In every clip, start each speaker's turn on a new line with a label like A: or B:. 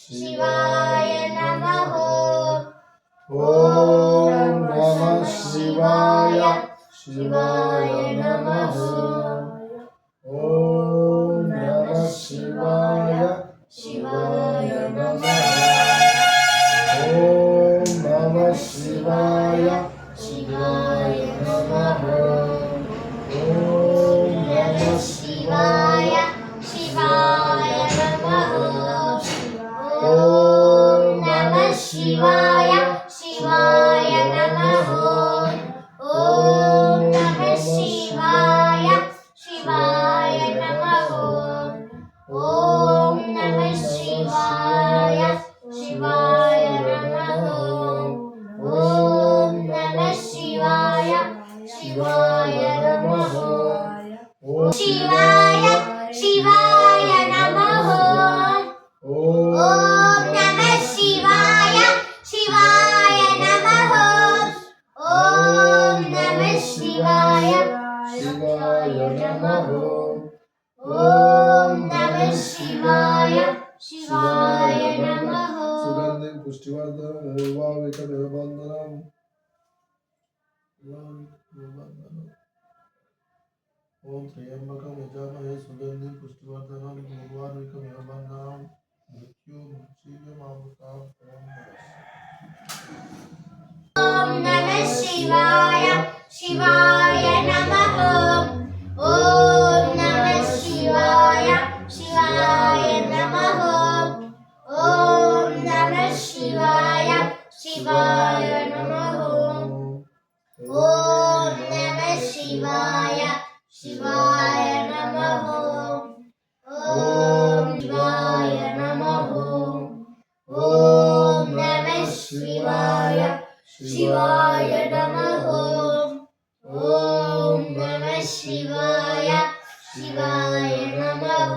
A: शिवाय नमः।
B: ॐ नमः शिवाय शिवाय नमः। ॐ नमः शिवाय शिवाय नमः। ॐ नमः शिवाय शिवाय नमः। ॐ नमः शिवाय शिवाय नमः। ॐ नमः शिवाय शिवाय नमः। ॐ नमः शिवाय शिवाय नमः। ॐ नमः शिवाय शिवाय नमः। ॐ नमः शिवाय शिवाय नमः।
A: शिवाय शिवाय नमः। ॐ नमः शिवाय शिवाय नमः। ॐ नमः शिवाय
B: शिवाय नमः।
A: ॐ नमः शिवाय शिवाय नमः।
B: सुगन्धिं पुष्टिवर्धनम् उर्वारुकमिव ॐ त्र्यम्बकं यजामहे सुगन्धिं पुष्टिवर्धनम् उर्वारुकमिव बन्धनान् मृत्युमुञ्जीवमामृतात्।
A: ॐ नमः शिवाय शिवाय नमः। ॐ नमः शिवाय शिवाय नमः। ॐ नमः शिवाय शिवाय नमः। ॐ नमः शिवाय शिवाय नमः। ॐ शिवाय नमः। ॐ नमः शिवाय शिवाय नमः। ॐ नमः शिवाय शिवाय नमः।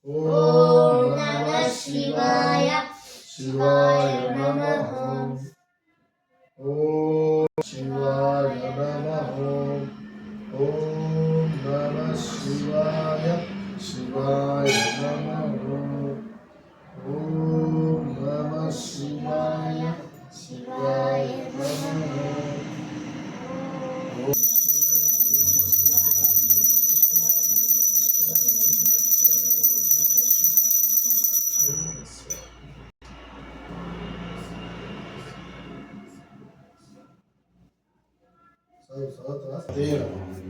A: ॐ नमः शिवाय शिवाय नमः।
B: ॐ शिवाय नमः। ॐ नमः शिवाय शिवाय नमः। ॐ नमः शिवाय शिवाय नमः।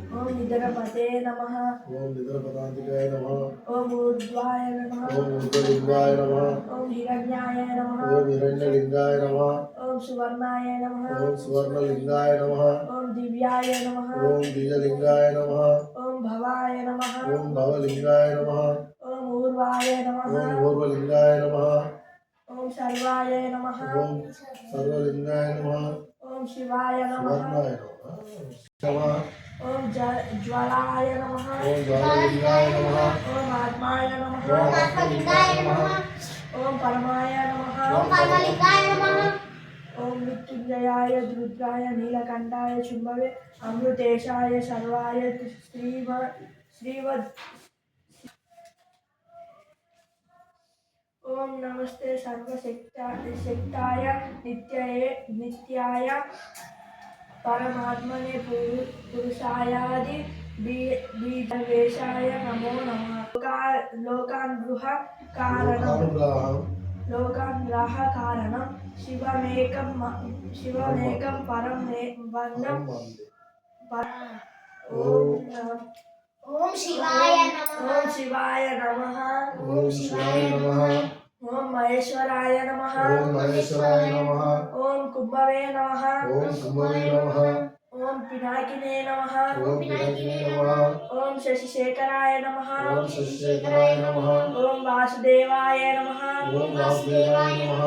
C: ओम निद्रपते नमः।
B: ओम निद्रपदान्तिकाय नमः।
C: ओम ऊर्ध्वाय नमः।
B: ओम ऊर्ध्वलिंगाय नमः।
C: ओम हिरण्याय नमः।
B: ओम हिरण्यलिंगाय नमः।
C: ओम सुवर्णाय नमः।
B: ओम सुवर्णलिंगाय नमः।
C: ओम दिव्याय नमः।
B: ओम दिव्यलिंगाय नमः।
C: ओम भवाय नमः।
B: ओम भवलिंगाय नमः।
C: ओम ऊर्वाय नमः।
B: ओम ऊर्वलिंगाय नमः।
C: ओम सर्वाय नमः।
B: ओम सर्वलिंगाय नमः।
C: ओम शिवाय नमः।
B: सुवर्णाय नमः।
C: ओम ज्वालाय नमः।
B: ओम ज्वाललिंगाय नमः।
C: ओम आत्माय नमः।
B: ओम आत्मलिंगाय नमः।
C: ओम परमाय नमः।
A: ओम परमलिंगाय नमः।
C: ओम मृत्युंजयाय रुद्राय नीलकंठाय शुंभवे अमृतेशाय सर्वाय श्रीवद। ओम नमस्ते सर्वशक्ताय नित्याय परमात्मने पुरुषायादि बीजवेशाय नमो नमः। लोकानुग्रह कारणं शिवमेकं परं वन्दं।
A: ओम शिवाय नमः।
C: ओम शिवाय नमः।
B: ओम शिवाय नमः।
C: ओम महेश्वराय नमः।
B: ओम महेश्वराय नमः।
C: ओम कुंभवे नमः।
B: ओम कुंभवे नमः।
C: ओम पिनाकिने नमः।
B: ओम पिनाकिने नमः।
C: ओम शशिशेखराय नमः।
B: ओम शशिशेखराय नमः।
C: ओम वासुदेवाय नमः।
B: ओम वासुदेवाय नमः।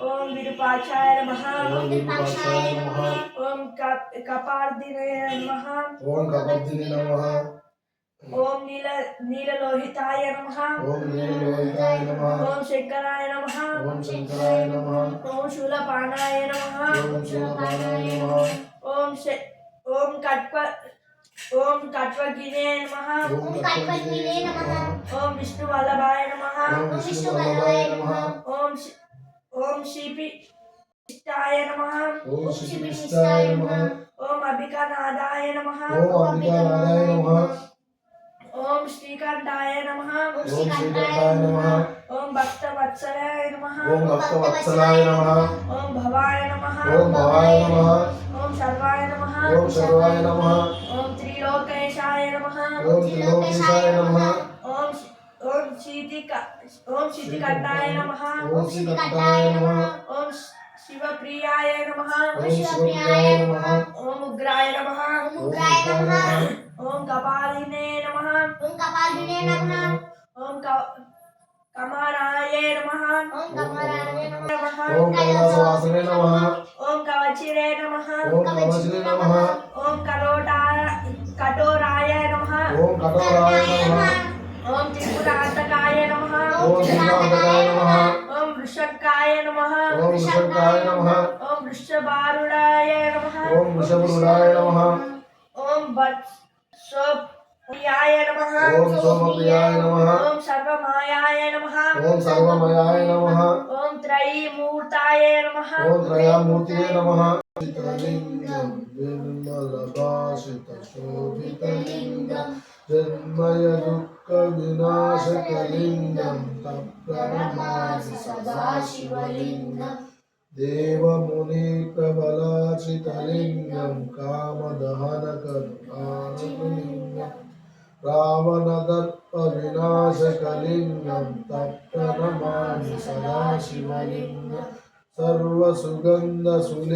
C: ओम विरूपाक्षाय नमः।
B: ओम विरूपाक्षाय नमः।
C: ओम कपार्दिने नमः।
B: ओम कपर्दिने नमः।
C: ओम नीललोहिताय नमः।
B: ओम नीललोहिताय नमः।
C: ओम शंकराय नमः।
B: ओम शंकराय नमः।
C: ओम शूलपाणाय नमः।
B: ओम शूलपाणाय नमः।
C: ओम कट्वगिने नमः।
B: ओम कट्वगिने नमः।
C: ओम विष्णुवल्लभाय नमः।
B: ओम विष्णुवल्लभाय नमः।
C: ओम शिपिष्टाय नमः
B: ओम श्रीकृष्णाय नमः
C: ओम अभिकानादाय नमः
B: ओम अंबिकानाथाय नमः
C: ओम श्रीकंठाय नमः
B: ओम श्रीकंठाय नमः
C: ओम भक्तवत्सलाय नमः
B: ओम भक्तवत्सलाय नमः
C: ओम भवाय नमः
B: ओम भवाय नमः
C: ओम सर्वाय नमः
B: ओम सर्वाय नमः
C: ओम त्रिलोकेशाय नमः
B: ओम त्रिलोकेशाय नमः
C: ओम शितिकंठाय नमः
B: ओम श्रीकंठाय नमः
C: ओम शिवप्रियाय नमः
B: ओम शिवप्रियाय नमः
C: ओम उग्राय नमः
A: ओम उग्राय नमः
C: ओम कपालिने नमः
A: ओम कपालिने नमः
C: ओम कमराय नमः
A: ओम कमराय नमः
B: ओम कैलासवासिने नमः
C: ओम कवचिरे नमः
B: ओम कवचिने नमः
C: ओम कठोराय नमः
B: ओम कठोराय नमः
C: ओम त्रिपुरांतकाय नमः
B: ओम त्रिपुरांतकाय नमः
C: ओम वृषकाय नमः
B: ओम वृषभाय नमः
C: ओम वृषभारूढ़ाय नमः
B: ओम वृषभरूढ़ाय नमः
C: ओम वत्सप्रियाय नमः
B: ओम सोमप्रियाय नमः
C: ओम सर्वमायाय नमः
B: ओम सर्वमयाय नमः
C: ओम त्रयीमूर्ताय नमः
B: ओम त्रयामूर्तये नमः चित्रलिंगं निर्मलभाषितशोभितलिंगं जन्मय दुःखविनाशकलिंगं तत्प्रणमामि सदाशिवलिंगं देवमुनिप्रबलाचितलिंगं कामदहनकरुणानिलिंगं रावणदर्पविनाशकलिंगं तत्प्रणमामि सदाशिवलिंगं सर्वसुगन्धसुलिंगं